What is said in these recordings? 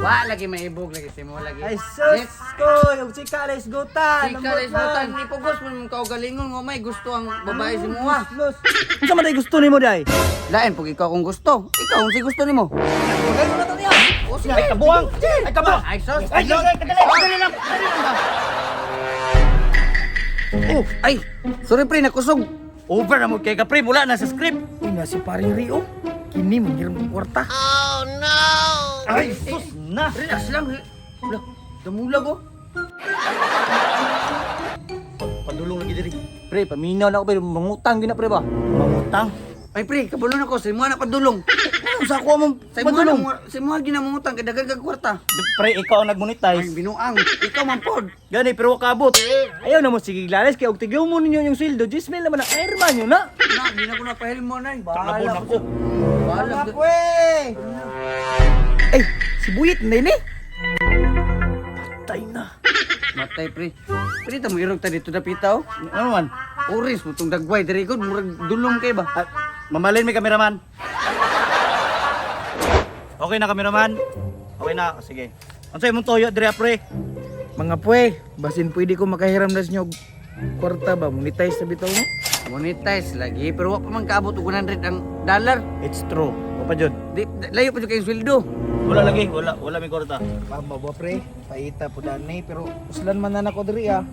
Wa lagi maibog lagi si mo lagi. Ay sus ko, yung chika alis gutan. Ika les butan ni pugos mo kaugalingon mo may gusto ang babae si mo ha. Unsa man day gusto nimo day? Lain pug ikaw kung gusto. Ikaw kung si gusto nimo. Magay mo na to niya. O sige. Ay kabuang. Ay kabuang. Ay sos. Ay kadali lang. Oh, ay. Sorry pre nakusog. Over na mo kay ka pre, mula na sa script. Ina si paring Rio. Kini manghiram ng kwarta. Oh no. Ay sus na. Relax lang. Wala. Damulag oh. Padulong lagi diri. Pre, paminaw na ako pre, mangutang gina pre ba? Mangutang? Ay pre, kabalo na ko sa mo na padulong. Sa ako mo Padulong. Sa mo ginamungutang kay daghan kag kwarta. Pre, ikaw ang Ay nagmonetize. binuang. Ikaw man pod. Gani pero kabot. Ayaw na mo sige lalas kay og tigyaw mo ninyo yung sweldo. 10,000 naman ang airman nyo na. Na, di na ko napahil mo na. Bahala ko. Bahala ko. Ay, si Buyit na ini. Patay na. Matay pre. Pre ta mo irog ta dito dapita oh. Ano man? Oris mo tong dagway diri gud murag dulong kay ba. Ah, mamalin may kameraman. Okay na kameraman. Okay na, sige. Unsay imong toyo dire pre? Mga pwe, basin pwede ko makahiram na sa inyo og kwarta ba? Monetize sa bitaw mo? Monetize lagi pero wa pa man kaabot og $100 ang dollar. It's true. O pa jud. Layo pa jud kay sweldo. Wala lagi, wala may kwarta. Pama ba pre? Paita po dani pero uslan man na nako diri ah.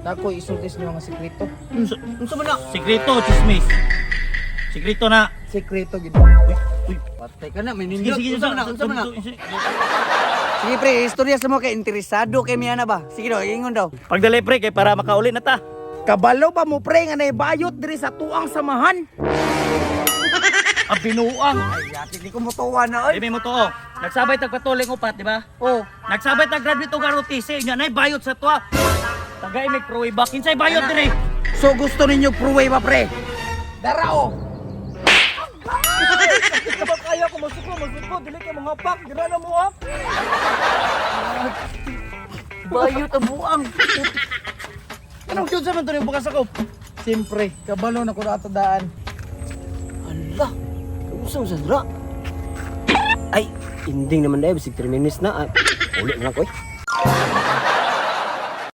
Dako isultis niyo nga sekreto. Unsa man na? Sekreto, chismis. Sekreto na. Sekreto gid. Uy, Patay ka na, may sige, nindot. sige, Unsa man na? Unsa man na? sige. Sige pre, istorya sa mo kay interesado kay miya na ba? Sige daw, ingon daw. Pagdali pre kay para makauli na ta. Kabalo ba mo pre nga naibayot diri sa tuang samahan? Ang binuang. Ay, ati di ko motuwa na oy. Ay, may mo to. Nagsabay tagpatuling upat, di ba? Oh, Nagsabay tag graduate og ROTC, nya nay bayot sa tuwa. Tagay may pro iba, kinsay bayot dire. so gusto ninyo pruway ba pre? Darao. Kapag kaya ko masuko, dili kay mga pak, dira na mo ah. Bayot ang buang. Anong cute sa man to yung bukas ako? Siyempre, kabalo na ko na ato daan. Ala, kamusta sa dra? Ay, ending naman dahil, bisig 3 minutes na. Ulit na ko eh.